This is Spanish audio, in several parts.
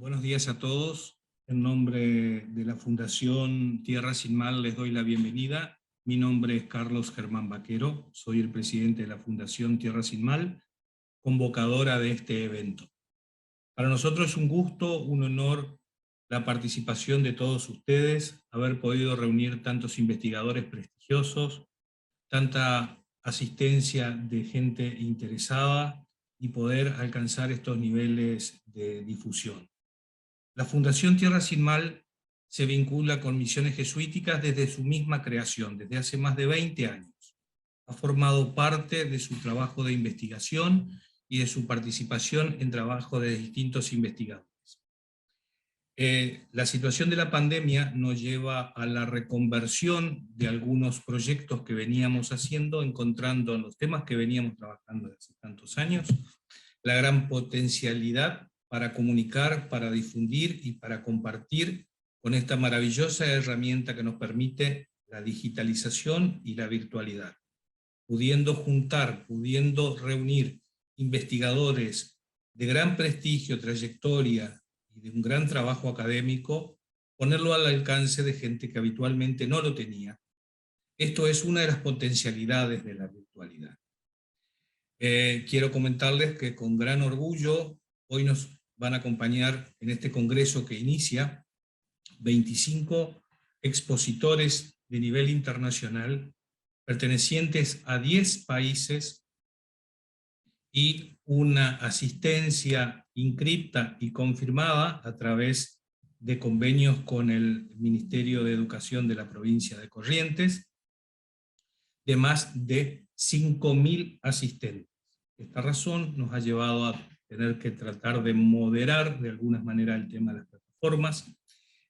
Buenos días a todos. En nombre de la Fundación Tierra Sin Mal les doy la bienvenida. Mi nombre es Carlos Germán Vaquero, soy el presidente de la Fundación Tierra Sin Mal, convocadora de este evento. Para nosotros es un gusto, un honor la participación de todos ustedes, haber podido reunir tantos investigadores prestigiosos, tanta asistencia de gente interesada y poder alcanzar estos niveles de difusión. La Fundación Tierra Sin Mal se vincula con misiones jesuíticas desde su misma creación, desde hace más de 20 años. Ha formado parte de su trabajo de investigación y de su participación en trabajo de distintos investigadores. La situación de la pandemia nos lleva a la reconversión de algunos proyectos que veníamos haciendo, encontrando en los temas que veníamos trabajando desde hace tantos años, la gran potencialidad para comunicar, para difundir y para compartir con esta maravillosa herramienta que nos permite la digitalización y la virtualidad. Pudiendo juntar, pudiendo reunir investigadores de gran prestigio, trayectoria y de un gran trabajo académico, ponerlo al alcance de gente que habitualmente no lo tenía. Esto es una de las potencialidades de la virtualidad. Quiero comentarles que con gran orgullo hoy nos van a acompañar en este congreso que inicia 25 expositores de nivel internacional pertenecientes a 10 países y una asistencia inscripta y confirmada a través de convenios con el Ministerio de Educación de la provincia de Corrientes, de más de 5.000 asistentes. Esta razón nos ha llevado a tener que tratar de moderar de alguna manera el tema de las plataformas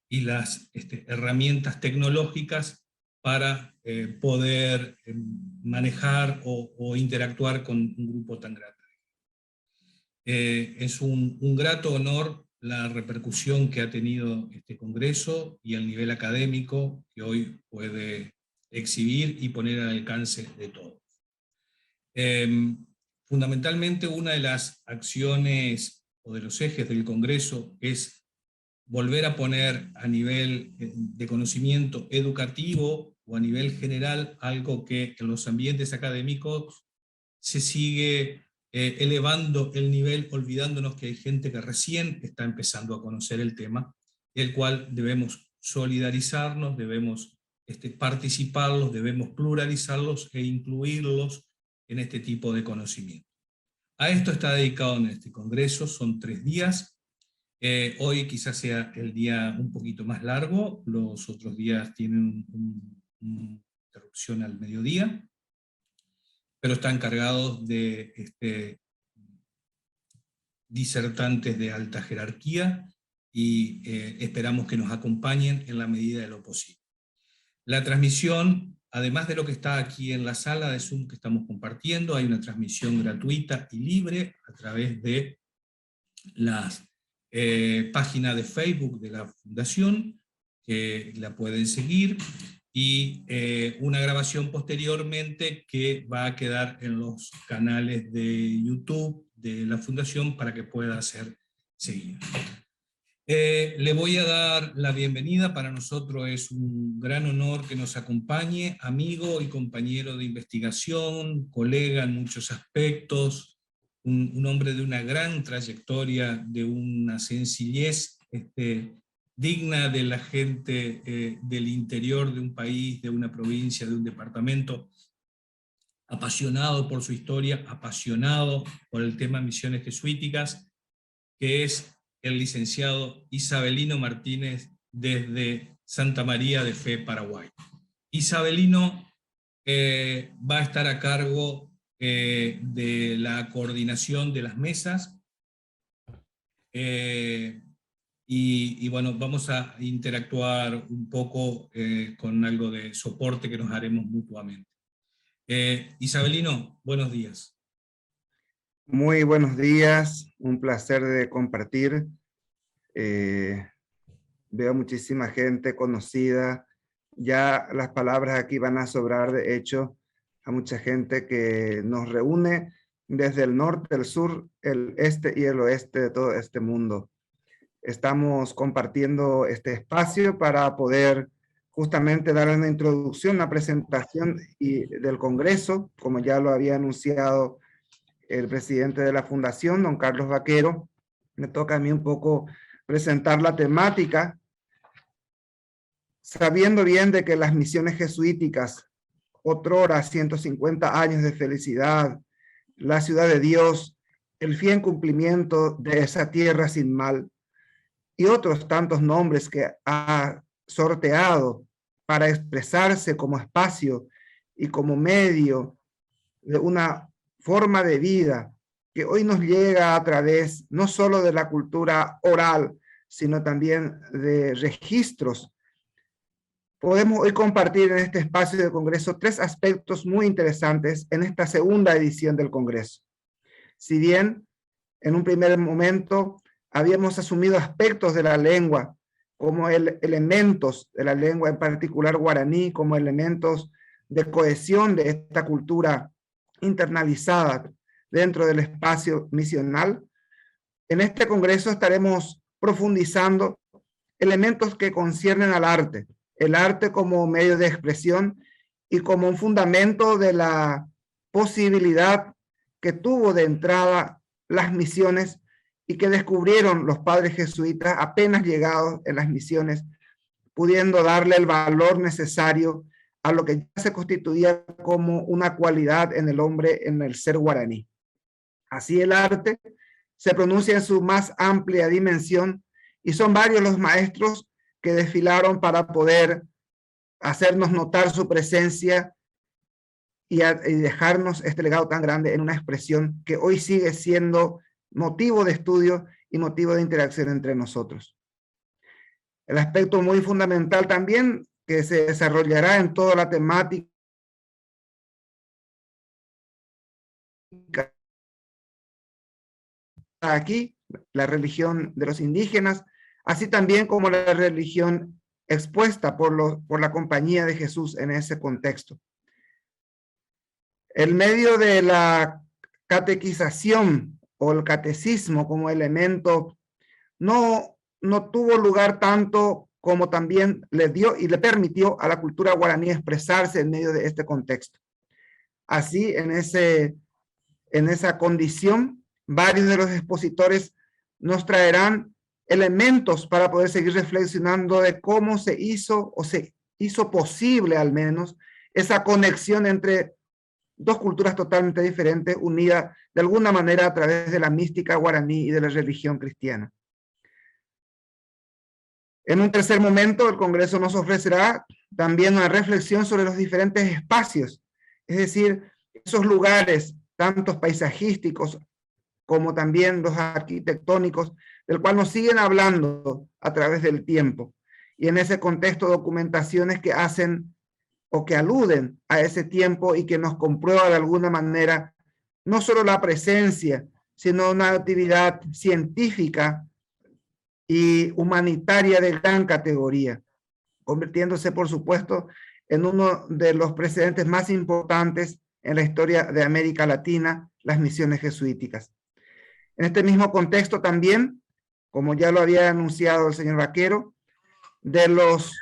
y las herramientas tecnológicas para poder manejar o interactuar con un grupo tan grande. Es un grato honor la repercusión que ha tenido este congreso y el nivel académico que hoy puede exhibir y poner al alcance de todos. Fundamentalmente una de las acciones o de los ejes del Congreso es volver a poner a nivel de conocimiento educativo o a nivel general algo que en los ambientes académicos se sigue elevando el nivel, olvidándonos que hay gente que recién está empezando a conocer el tema, el cual debemos solidarizarnos, debemos participarlos, debemos pluralizarlos e incluirlos en este tipo de conocimiento. A esto está dedicado en este congreso, son 3 días. Hoy quizás sea el día un poquito más largo, los otros días tienen una interrupción al mediodía, pero están cargados de disertantes de alta jerarquía y esperamos que nos acompañen en la medida de lo posible. La transmisión, además de lo que está aquí en la sala de Zoom que estamos compartiendo, hay una transmisión gratuita y libre a través de las páginas de Facebook de la Fundación, que la pueden seguir, y una grabación posteriormente que va a quedar en los canales de YouTube de la Fundación para que pueda ser seguida. Le voy a dar la bienvenida, para nosotros es un gran honor que nos acompañe, amigo y compañero de investigación, colega en muchos aspectos, un hombre de una gran trayectoria, de una sencillez digna de la gente del interior de un país, de una provincia, de un departamento, apasionado por su historia, apasionado por el tema misiones jesuíticas, que es el licenciado Isabelino Martínez desde Santa María de Fe, Paraguay. Isabelino va a estar a cargo de la coordinación de las mesas y bueno, vamos a interactuar un poco con algo de soporte que nos haremos mutuamente. Isabelino, buenos días. Muy buenos días, un placer de compartir. Veo muchísima gente conocida, ya las palabras aquí van a sobrar, de hecho, a mucha gente que nos reúne desde el norte, el sur, el este y el oeste de todo este mundo. estamos compartiendo este espacio para poder justamente dar una introducción, una presentación del Congreso, como ya lo había anunciado el presidente de la Fundación, don Carlos Vaquero. Me toca a mí un poco presentar la temática, sabiendo bien de que las misiones jesuíticas, otrora 150 años de felicidad, la ciudad de Dios, el fiel cumplimiento de esa tierra sin mal, y otros tantos nombres que ha sorteado para expresarse como espacio y como medio de una forma de vida que hoy nos llega a través no solo de la cultura oral, sino también de registros. Podemos hoy compartir en este espacio de Congreso 3 aspectos muy interesantes en esta segunda edición del Congreso. Si bien en un primer momento habíamos asumido aspectos de la lengua como elementos de la lengua, en particular guaraní, como elementos de cohesión de esta cultura internalizada dentro del espacio misional, en este Congreso estaremos profundizando elementos que conciernen al arte, el arte como medio de expresión y como un fundamento de la posibilidad que tuvo de entrada las misiones y que descubrieron los padres jesuitas apenas llegados en las misiones, pudiendo darle el valor necesario a lo que ya se constituía como una cualidad en el hombre, en el ser guaraní. Así el arte se pronuncia en su más amplia dimensión y son varios los maestros que desfilaron para poder hacernos notar su presencia y dejarnos este legado tan grande en una expresión que hoy sigue siendo motivo de estudio y motivo de interacción entre nosotros. El aspecto muy fundamental también que se desarrollará en toda la temática aquí, la religión de los indígenas, así también como la religión expuesta por la compañía de Jesús en ese contexto. El medio de la catequización o el catecismo como elemento no tuvo lugar tanto como también le dio y le permitió a la cultura guaraní expresarse en medio de este contexto. Así, en esa condición, varios de los expositores nos traerán elementos para poder seguir reflexionando de cómo se hizo o se hizo posible al menos esa conexión entre dos culturas totalmente diferentes unidas de alguna manera a través de la mística guaraní y de la religión cristiana. En un tercer momento, el Congreso nos ofrecerá también una reflexión sobre los diferentes espacios, es decir, esos lugares, tantos paisajísticos como también los arquitectónicos, del cual nos siguen hablando a través del tiempo. Y en ese contexto, documentaciones que hacen o que aluden a ese tiempo y que nos comprueba de alguna manera no solo la presencia, sino una actividad científica y humanitaria de gran categoría, convirtiéndose, por supuesto, en uno de los precedentes más importantes en la historia de América Latina, las misiones jesuíticas. En este mismo contexto también, como ya lo había anunciado el señor Vaquero, de los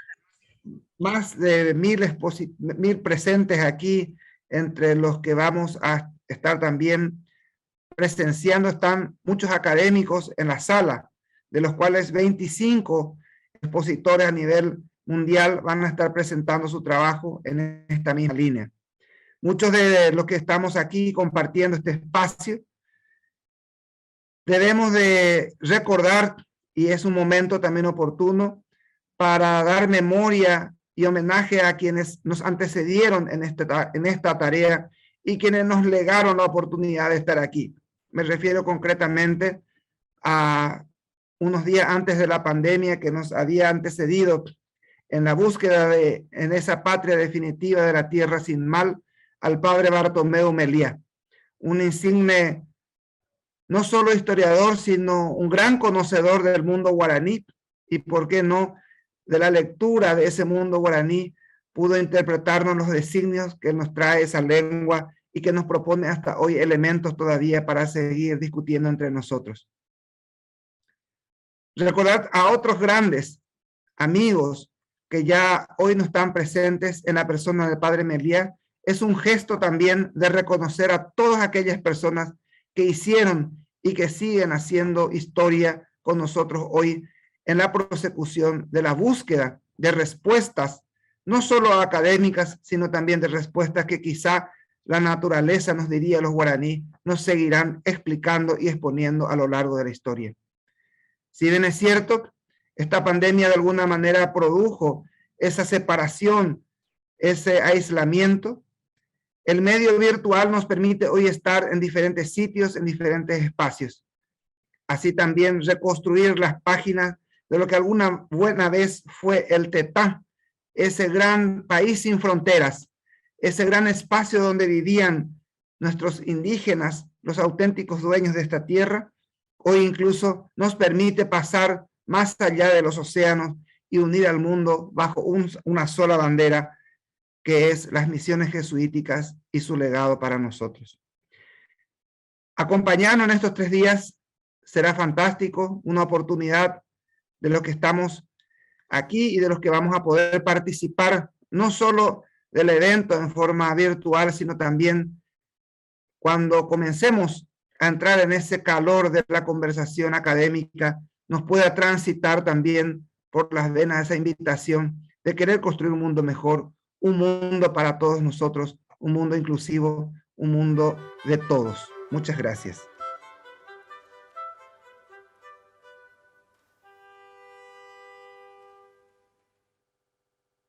más de 1000 presentes aquí, entre los que vamos a estar también presenciando, están muchos académicos en la sala, de los cuales 25 expositores a nivel mundial van a estar presentando su trabajo en esta misma línea. Muchos de los que estamos aquí compartiendo este espacio, debemos de recordar, y es un momento también oportuno, para dar memoria y homenaje a quienes nos antecedieron en esta tarea y quienes nos legaron la oportunidad de estar aquí. Me refiero concretamente a unos días antes de la pandemia que nos había antecedido en la búsqueda en esa patria definitiva de la tierra sin mal, al padre Bartomeu Meliá, un insigne no solo historiador, sino un gran conocedor del mundo guaraní y, por qué no, de la lectura de ese mundo guaraní, pudo interpretarnos los designios que nos trae esa lengua y que nos propone hasta hoy elementos todavía para seguir discutiendo entre nosotros. Recordar a otros grandes amigos que ya hoy no están presentes en la persona del Padre Meliá es un gesto también de reconocer a todas aquellas personas que hicieron y que siguen haciendo historia con nosotros hoy en la prosecución de la búsqueda de respuestas, no solo académicas, sino también de respuestas que quizá la naturaleza, nos diría los guaraní, nos seguirán explicando y exponiendo a lo largo de la historia. Si bien es cierto, esta pandemia de alguna manera produjo esa separación, ese aislamiento, el medio virtual nos permite hoy estar en diferentes sitios, en diferentes espacios. Así también reconstruir las páginas de lo que alguna buena vez fue el Tetá, ese gran país sin fronteras, ese gran espacio donde vivían nuestros indígenas, los auténticos dueños de esta tierra, hoy incluso nos permite pasar más allá de los océanos y unir al mundo bajo una sola bandera, que es las misiones jesuíticas y su legado para nosotros. Acompañarnos en estos 3 días será fantástico, una oportunidad de los que estamos aquí y de los que vamos a poder participar, no solo del evento en forma virtual, sino también cuando comencemos a entrar en ese calor de la conversación académica, nos pueda transitar también por las venas esa invitación de querer construir un mundo mejor, un mundo para todos nosotros, un mundo inclusivo, un mundo de todos. Muchas gracias.